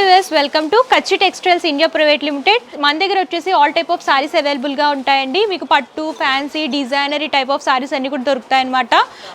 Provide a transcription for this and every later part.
Hi welcome to కచ్చి textiles India private limited. మన దగ్గర వచ్చేసి ఆల్ టైప్ ఆఫ్ సారీస్ అవైలబుల్గా ఉంటాయండి. మీకు పట్టు, ఫ్యాన్సీ, డిజైనర్ ఈ టైప్ ఆఫ్ సారీస్ అన్ని కూడా దొరుకుతాయి అనమాట.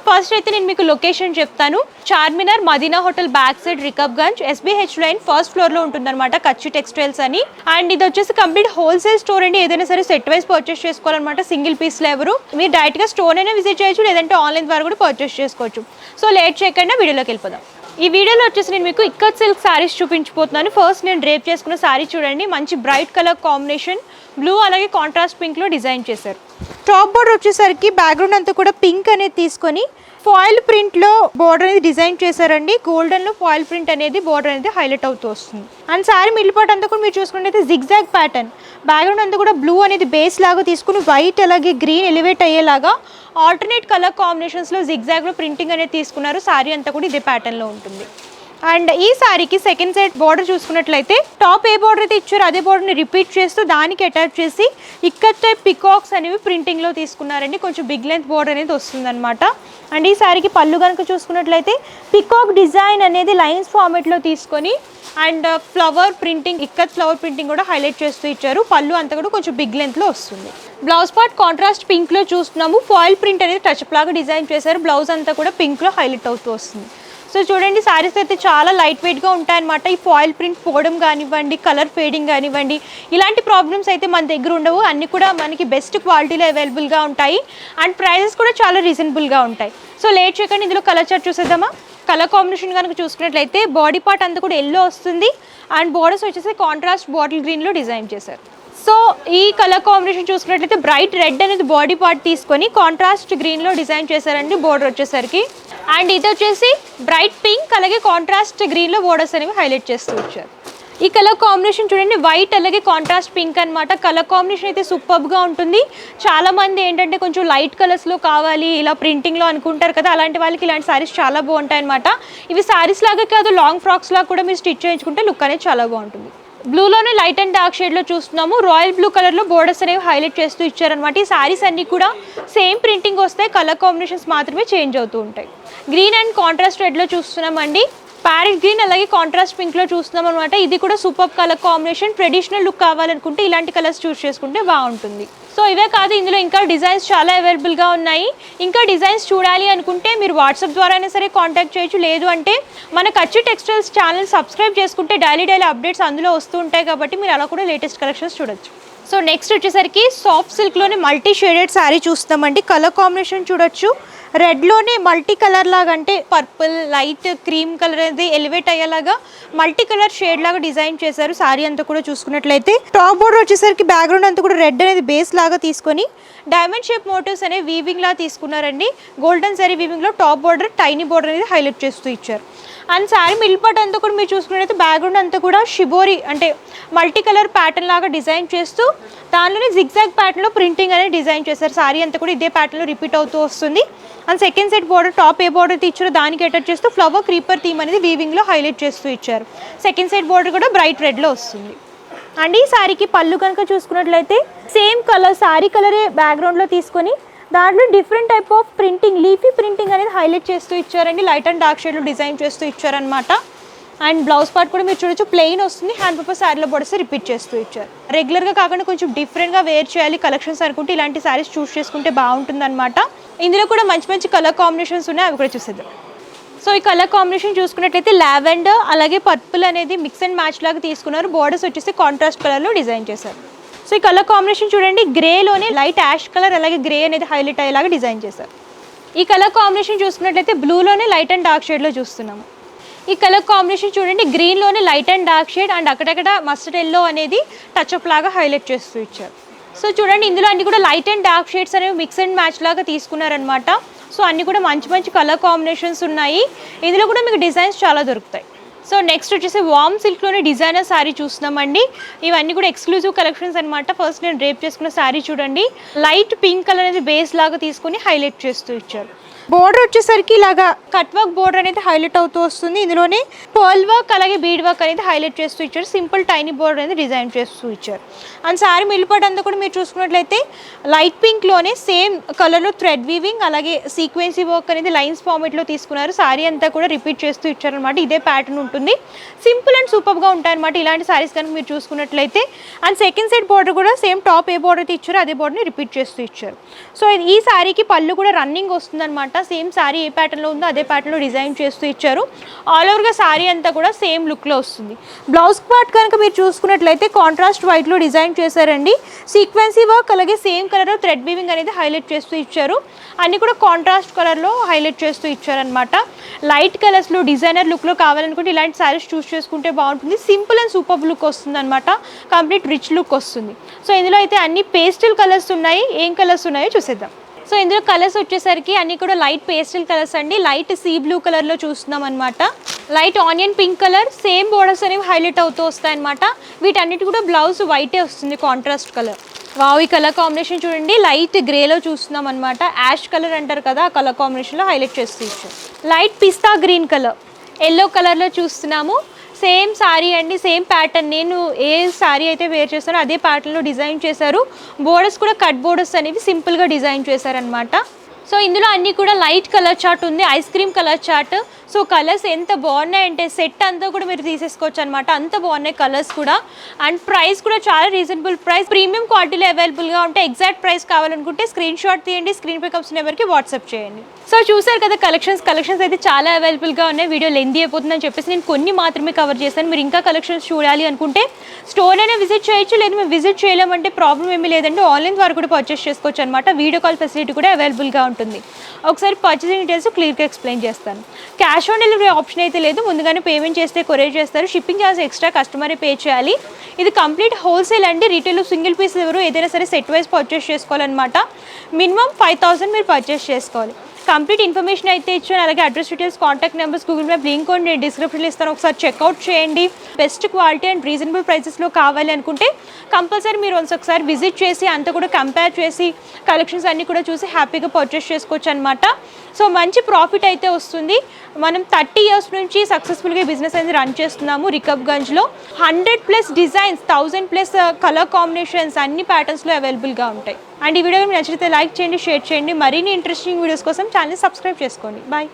ఫస్ట్ అయితే నేను మీకు లొకేషన్ చెప్తాను. Charminar Madina hotel back side Rikabganj SBH line first ఫ్లోర్లో ఉంటుందన్నమాట కచ్చి టెక్స్టైల్స్ అని. అండ్ ఇది వచ్చేసి కంప్లీట్ హోల్సేల్ స్టోర్ అండి. ఏదైనా సరే సెట్ వైజ్ పర్చేస్ చేసుకోవాలన్నమాట. సింగిల్ పీస్లో ఎవరు మీరు డైరెక్ట్గా స్టోర్ అయినా విజిట్ చేయొచ్చు, లేదంటే ఆన్లైన్ ద్వారా కూడా పర్చేస్ చేసుకోవచ్చు. సో లేట్ చేయకుండా వీడియోలోకి వెళ్ళిపోదాం. ఈ వీడియోలో వచ్చేసి నేను మీకు ఇక్కత్ సిల్క్ సారీస్ చూపించబోతున్నాను. ఫస్ట్ నేను డ్రేప్ చేసుకున్న సారీ చూడండి. మంచి బ్రైట్ కలర్ కాంబినేషన్, బ్లూ అలాగే కాంట్రాస్ట్ పింక్లో డిజైన్ చేశారు. టాప్ బోర్డర్ వచ్చేసరికి బ్యాక్గ్రౌండ్ అంతా కూడా పింక్ అనేది తీసుకొని ఫాయిల్ ప్రింట్లో బోర్డర్ అనేది డిజైన్ చేశారండి. గోల్డెన్లో ఫాయిల్ ప్రింట్ అనేది బోర్డర్ అనేది హైలైట్ అవుతూ వస్తుంది. అండ్ సారీ మిడిల్ పార్ట్ అంతా కూడా మీరు చూసుకుంటే జిగ్జాగ్ ప్యాటర్న్, బ్యాక్గ్రౌండ్ అంతా కూడా బ్లూ అనేది బేస్ లాగా తీసుకుని వైట్ అలాగే గ్రీన్ ఎలివేట్ అయ్యేలాగా ఆల్టర్నేట్ కలర్ కాంబినేషన్స్లో జిగ్జాగ్లో ప్రింటింగ్ అనేది తీసుకున్నారు. సారీ అంతా కూడా ఇదే ప్యాటర్న్లో ఉంటుంది. అండ్ ఈ సారీకి సెకండ్ సైడ్ బార్డర్ చూసుకున్నట్లయితే టాప్ ఏ బార్డర్ అయితే ఇచ్చారో అదే బార్డర్ని రిపీట్ చేస్తూ దానికి అటాచ్ చేసి ఇక్కత్ టైప్ పికాక్స్ అనేవి ప్రింటింగ్లో తీసుకున్నారండి. కొంచెం బిగ్ లెంత్ బార్డర్ అనేది వస్తుందన్నమాట. అండ్ ఈ సారీకి పళ్ళు కనుక చూసుకున్నట్లయితే పికాక్ డిజైన్ అనేది లైన్స్ ఫార్మేట్లో తీసుకొని and flower printing, ikat flower printing కూడా హైలైట్ చేస్తూ ఇచ్చారు. పళ్ళు అంతా కూడా కొంచెం బిగ్ లెంత్లో వస్తుంది. బ్లౌజ్ పార్ట్ కాంట్రాస్ట్ పింక్లో చూస్తున్నాము. ఫాయిల్ ప్రింట్ అనేది టచ్ లాగా డిజైన్ చేశారు. బ్లౌజ్ అంతా కూడా పింక్లో హైలైట్ అవుతూ వస్తుంది. సో చూడండి, సారీస్ అయితే చాలా లైట్ వెయిట్గా ఉంటాయన్నమాట. ఈ ఫాయిల్ ప్రింట్ పోవడం కానివ్వండి, కలర్ ఫేడింగ్ కానివ్వండి, ఇలాంటి ప్రాబ్లమ్స్ అయితే మన దగ్గర ఉండవు. అన్నీ కూడా మనకి బెస్ట్ క్వాలిటీలో అవైలబుల్గా ఉంటాయి. అండ్ ప్రైజెస్ కూడా చాలా రీజనబుల్గా ఉంటాయి. సో లేట్ చేయకండి, ఇందులో కలర్ చార్ట్ చూసేద్దామా. కలర్ కాంబినేషన్ కనుక చూసుకున్నట్లయితే బాడీ పార్ట్ అంతా కూడా ఎల్లో వస్తుంది. అండ్ బోర్డర్స్ వచ్చేసి కాంట్రాస్ట్ బాటిల్ గ్రీన్లో డిజైన్ చేశారు. సో ఈ కలర్ కాంబినేషన్ చూసుకున్నట్లయితే బ్రైట్ రెడ్ అనేది బాడీ పార్ట్ తీసుకొని కాంట్రాస్ట్ గ్రీన్లో డిజైన్ చేశారండి బోర్డర్ వచ్చేసరికి. అండ్ ఇది వచ్చేసి బ్రైట్ పింక్ అలాగే కాంట్రాస్ట్ గ్రీన్లో బోర్డర్స్ అనేవి హైలైట్ చేస్తూ వచ్చారు. ఈ కలర్ కాంబినేషన్ చూడండి, వైట్ అలాగే కాంట్రాస్ట్ పింక్ అనమాట. కలర్ కాంబినేషన్ అయితే సూపర్గా ఉంటుంది. చాలామంది ఏంటంటే కొంచెం లైట్ కలర్స్లో కావాలి ఇలా ప్రింటింగ్లో అనుకుంటారు కదా, అలాంటి వాళ్ళకి ఇలాంటి సారీస్ చాలా బాగుంటాయి అనమాట. ఇవి సారీస్ లాగా కాదు, లాంగ్ ఫ్రాక్స్ లాగా కూడా మీరు స్టిచ్ చేయించుకుంటే లుక్ అనేది చాలా బాగుంటుంది. బ్లూలోనే లైట్ అండ్ డార్క్ షేడ్లో చూస్తున్నాము. రాయల్ బ్లూ కలర్లో బోర్డర్స్ అనేవి హైలైట్ చేస్తూ ఇచ్చారనమాట. ఈ సారీస్ అన్నీ కూడా సేమ్ ప్రింటింగ్ వస్తాయి, కలర్ కాంబినేషన్స్ మాత్రమే చేంజ్ అవుతూ ఉంటాయి. గ్రీన్ అండ్ కాంట్రాస్ట్ రెడ్లో చూస్తున్నామండి. ప్యారెట్ గ్రీన్ అలాగే కాంట్రాస్ట్ పింక్లో చూస్తున్నాం అనమాట. ఇది కూడా super colour combination. Traditional look కావాలనుకుంటే ఇలాంటి కలర్స్ చూస్ చేసుకుంటే బాగుంటుంది. సో ఇవే కాదు, ఇందులో ఇంకా డిజైన్స్ చాలా అవైలబుల్గా ఉన్నాయి. ఇంకా డిజైన్స్ చూడాలి అనుకుంటే మీరు వాట్సాప్ ద్వారా అయినా సరే కాంటాక్ట్ చేయొచ్చు. లేదు అంటే మన కచ్చి టెక్స్టైల్స్ ఛానల్ సబ్స్క్రైబ్ చేసుకుంటే డైలీ అప్డేట్స్ అందులో వస్తూ ఉంటాయి కాబట్టి మీరు అలా కూడా లేటెస్ట్ కలెక్షన్స్ చూడొచ్చు. సో నెక్స్ట్ వచ్చేసరికి సాఫ్ట్ సిల్క్లోనే మల్టీ షేడెడ్ శారీ చూస్తామండి. కలర్ కాంబినేషన్ చూడొచ్చు. రెడ్లోనే మల్టీ కలర్ లాగా, అంటే పర్పుల్, లైట్ క్రీమ్ కలర్ అనేది ఎలివేట్ అయ్యేలాగా మల్టీ కలర్ షేడ్ లాగా డిజైన్ చేశారు. సారీ అంతా కూడా చూసుకున్నట్లయితే టాప్ బోర్డర్ వచ్చేసరికి బ్యాక్గ్రౌండ్ అంతా కూడా రెడ్ అనేది బేస్ లాగా తీసుకొని డైమండ్ షేప్ మోటివ్స్ అనేవి వీవింగ్ లాగా తీసుకున్నారండి. గోల్డెన్ సారీ వీవింగ్లో టాప్ బోర్డర్, టైనీ బోర్డర్ అనేది హైలైట్ చేస్తూ ఇచ్చారు. అండ్ శారీ మిడిల్ పార్ట్ అంతా కూడా మీరు చూసుకున్నట్లయితే బ్యాక్గ్రౌండ్ అంతా కూడా షిబోరి అంటే మల్టీ కలర్ ప్యాటర్న్ లాగా డిజైన్ చేస్తూ దానిలోనే జిగ్జాగ్ ప్యాటర్న్లో ప్రింటింగ్ అనేది డిజైన్ చేశారు. శారీ అంతా కూడా ఇదే ప్యాటర్న్లో రిపీట్ అవుతూ వస్తుంది. And second set border top A border ఇచ్చారో దానికి అటాచ్ చేస్తూ ఫ్లవర్ క్రీపర్ థీమ్ అనేది వీవింగ్లో హైలైట్ చేస్తూ ఇచ్చారు. సెకండ్ సెట్ బోర్డర్ కూడా బ్రైట్ రెడ్లో వస్తుంది. అండ్ ఈ శారీకి పళ్ళు కనుక చూసుకున్నట్లయితే సేమ్ కలర్, శారీ కలరే బ్యాక్గ్రౌండ్లో తీసుకొని దాంట్లో different type of printing, leafy printing అనేది హైలైట్ చేస్తూ ఇచ్చారండి. లైట్ అండ్ డార్క్ షేడ్లో డిజైన్ చేస్తూ ఇచ్చారనమాట. అండ్ బ్లౌజ్ పార్ట్ కూడా మీరు చూడొచ్చు, ప్లెయిన్ వస్తుంది. హ్యాండ్ పేపర్ శారీలో బోర్డర్స్ రిపీట్ చేస్తూ ఇచ్చారు. రెగ్యులర్గా కాకుండా కొంచెం డిఫరెంట్గా వేర్ చేయాలి కలెక్షన్స్ అనుకుంటే ఇలాంటి శారీస్ చూస్ చేసుకుంటే బాగుంటుంది అనమాట. ఇందులో కూడా మంచి మంచి కలర్ కాంబినేషన్స్ ఉన్నాయి, అవి కూడా చూసేద్దాం. సో ఈ కలర్ కాంబినేషన్ చూసుకున్నట్లయితే లావెండర్ అలాగే పర్పుల్ అనేది మిక్స్ అండ్ మ్యాచ్ లాగా తీసుకున్నారు. బోర్డర్స్ వచ్చేసి కాంట్రాస్ట్ కలర్లో డిజైన్ చేశారు. సో ఈ కలర్ కాంబినేషన్ చూడండి, గ్రేలోనే లైట్ యాష్ కలర్ అలాగే గ్రే అనేది హైలైట్ అయ్యేలాగా డిజైన్ చేశారు. ఈ కలర్ కాంబినేషన్ చూసుకున్నట్లయితే బ్లూలోనే లైట్ అండ్ డార్క్ షేడ్లో చూస్తున్నాము. ఈ కలర్ కాంబినేషన్ చూడండి, గ్రీన్లోనే light and dark shade and అక్కడక్కడ మస్టర్డ్ ఎల్లో అనేది టచ్అప్ లాగా హైలైట్ చేస్తూ ఇచ్చారు. సో చూడండి, ఇందులో అన్ని కూడా లైట్ అండ్ డార్క్ షేడ్స్ అనేవి మిక్స్ అండ్ మ్యాచ్ లాగా తీసుకున్నారనమాట. సో అన్ని కూడా మంచి మంచి కలర్ కాంబినేషన్స్ ఉన్నాయి. ఇందులో కూడా మీకు డిజైన్స్ చాలా దొరుకుతాయి. సో నెక్స్ట్ వచ్చేసి వామ్ సిల్క్లోనే డిజైనర్ శారీ చూస్తున్నామండి. ఇవన్నీ కూడా ఎక్స్క్లూజివ్ కలెక్షన్స్ అనమాట. ఫస్ట్ నేను డ్రేప్ చేసుకున్న శారీ చూడండి, లైట్ పింక్ కలర్ అనేది బేస్ లాగా తీసుకొని హైలైట్ చేస్తూ ఇచ్చారు. బోర్డర్ వచ్చేసరికి ఇలాగా కట్ వర్క్ బోర్డర్ అనేది హైలైట్ అవుతూ వస్తుంది. ఇందులోనే పర్ల్ వర్క్ అలాగే బీడ్ వర్క్ అనేది హైలైట్ చేస్తూ ఇచ్చారు. సింపుల్ టైనీ బోర్డర్ అనేది డిజైన్ చేస్తూ ఇచ్చారు. అండ్ శారీ మిల్లిపాటు అంతా కూడా మీరు చూసుకున్నట్లయితే లైట్ పింక్లోనే సేమ్ కలర్లో థ్రెడ్ వీవింగ్ అలాగే సీక్వెన్సీ వర్క్ అనేది లైన్స్ ఫార్మేట్లో తీసుకున్నారు. శారీ అంతా కూడా రిపీట్ చేస్తూ ఇచ్చారనమాట. ఇదే ప్యాటర్న్ ఉంటుంది. సింపుల్ అండ్ సూపర్గా ఉంటాయన్నమాట ఇలాంటి శారీస్ కనుక మీరు చూసుకున్నట్లయితే. అండ్ సెకండ్ సైడ్ బోర్డర్ కూడా సేమ్ టాప్ ఏ బోర్డర్ అయితే ఇచ్చారో అదే బోర్డర్ని రిపీట్ చేస్తూ ఇచ్చారు. సో ఈ శారీకి పళ్ళు కూడా రన్నింగ్ వస్తుందన్నమాట. సేమ్ శారీ ఏ ప్యాటర్న్లో ఉందో అదే ప్యాటర్న్లో డిజైన్ చేస్తూ ఇచ్చారు. ఆల్ ఓవర్గా శారీ అంతా కూడా సేమ్ లుక్లో వస్తుంది. బ్లౌజ్ పార్ట్ కనుక మీరు చూసుకున్నట్లయితే కాంట్రాస్ట్ వైట్లో డిజైన్ చేశారండి. సీక్వెన్సీ వర్క్ అలాగే సేమ్ కలర్లో థ్రెడ్ వీవింగ్ అనేది హైలైట్ చేస్తూ ఇచ్చారు. అన్నీ కూడా కాంట్రాస్ట్ కలర్లో హైలైట్ చేస్తూ ఇచ్చారనమాట. లైట్ కలర్స్లో డిజైనర్ లుక్లో కావాలనుకుంటే ఇలాంటి శారీస్ చూస్ చేసుకుంటే బాగుంటుంది. సింపుల్ అండ్ సూపర్ లుక్ వస్తుంది అనమాట. కంప్లీట్ రిచ్ లుక్ వస్తుంది. సో ఇందులో అయితే అన్ని పేస్టల్ కలర్స్ ఉన్నాయి. ఏం కలర్స్ ఉన్నాయో చూసేద్దాం. సో ఇందులో కలర్స్ వచ్చేసరికి అన్నీ కూడా లైట్ పేస్టల్ కలర్స్ అండి. లైట్ సీ బ్లూ కలర్లో చూస్తున్నాం అనమాట. Light onion pink colour same borders అనేవి హైలైట్ అవుతూ వస్తాయన్నమాట. వీటన్నిటి కూడా బ్లౌజ్ వైటే వస్తుంది కాంట్రాస్ట్ కలర్. వావ్, ఈ కలర్ కాంబినేషన్ చూడండి. లైట్ గ్రేలో చూస్తున్నాం అనమాట. యాష్ కలర్ అంటారు కదా, ఆ కలర్ కాంబినేషన్లో హైలైట్ చేస్తూ ఇచ్చారు. లైట్ పిస్తా గ్రీన్ కలర్ ఎల్లో కలర్లో చూస్తున్నాము. సేమ్ శారీ అండి, సేమ్ ప్యాటర్న్. నేను ఏ శారీ అయితే వేర్ చేస్తానో అదే ప్యాటర్న్లో డిజైన్ చేశారు. బోర్డర్స్ కూడా కట్ బోర్డర్స్ అనేవి సింపుల్గా డిజైన్ చేశారనమాట. సో ఇందులో అన్నీ కూడా లైట్ కలర్ చార్ట్ ఉంది, ice cream colour chart. So colours ఎంత బాగున్నాయంటే సెట్ అంతా కూడా మీరు తీసేసుకోవచ్చు అనమాట. అంత బాగున్నాయి కలర్స్ కూడా. అండ్ ప్రైస్ కూడా చాలా రీజనబుల్ ప్రైస్. ప్రీమియం క్వాలిటీలో అవైలబుల్గా ఉంటే ఎగ్జాక్ట్ ప్రైస్ కావాలనుకుంటే స్క్రీన్ షాట్ తీయండి, స్క్రీన్ పై కప్స్ నెంబర్కి వాట్సాప్ చేయండి. సో చూసారు కదా కలెక్షన్స్ అయితే చాలా అవైలబుల్గా ఉన్నాయి. వీడియో లెంతీ అయిపోతుందని చెప్పేసి నేను కొన్ని మాత్రమే కవర్ చేశాను. మీరు ఇంకా కలెక్షన్స్ చూడాలి అనుకుంటే స్టోర్ అయినా విజిట్ చేయొచ్చు, లేదు మేము విజిట్ చేయలేమంటే ప్రాబ్లం ఏమీ లేదండి. ఆన్లైన్ ద్వారా కూడా పర్చేస్ చేసుకోవచ్చు అనమాట. వీడియో కాల్ ఫెసిలిటీ కూడా అవైలబుల్గా ఉంటుంది. ఒకసారి పర్చేసింగ్ డీటెయిల్స్ క్లియర్గా ఎక్స్ప్లెయిన్ చేస్తాను. క్యాష్ ఆన్ డెలివరీ ఆప్షన్ అయితే లేదు. ముందుగానే పేమెంట్ చేస్తే కొరియర్ చేస్తారు. షిప్పింగ్ ఛార్జ్ ఎక్స్ట్రా కస్టమరే పే చేయాలి. ఇది కంప్లీట్ హోల్సేల్ అండి. రీటైల్ సింగిల్ పీస్ ఎవరు ఏదైనా సరే సెట్ వైజ్ పర్చేస్ చేసుకోవాలన్నమాట. మినిమం 5000 మీరు పర్చేస్ చేసుకోవాలి. కంప్లీట్ ఇన్ఫర్మేషన్ అయితే ఇచ్చాను. అలాగే address details, contact numbers, Google map link నేను డిస్క్రిప్షన్లో ఇస్తాను. ఒకసారి చెక్అవుట్ చేయండి. బెస్ట్ క్వాలిటీ అండ్ రీజనబుల్ ప్రైసెస్లో కావాలి అనుకుంటే కంపల్సరీ మీరు ఒకసారి విజిట్ చేసి అంతా కూడా కంపేర్ చేసి కలెక్షన్స్ అన్నీ కూడా చూసి హ్యాపీగా పర్చేస్ చేసుకోవచ్చు అనమాట. సో మంచి ప్రాఫిట్ అయితే వస్తుంది. మనం 30 years నుంచి సక్సెస్ఫుల్గా బిజినెస్ అనేది రన్ చేస్తున్నాము. రికబ్గంజ్లో 100+ డిజైన్స్, 1000+ కలర్ కాంబినేషన్స్ అన్ని ప్యాటర్న్స్లో అవైలబుల్గా ఉంటాయి. అండ్ ఈ వీడియో మీకు నచ్చితే లైక్ చేయండి, షేర్ చేయండి. మరిన్ని ఇంట్రెస్టింగ్ వీడియోస్ కోసం ఛానల్ సబ్స్క్రైబ్ చేసుకోండి. బాయ్.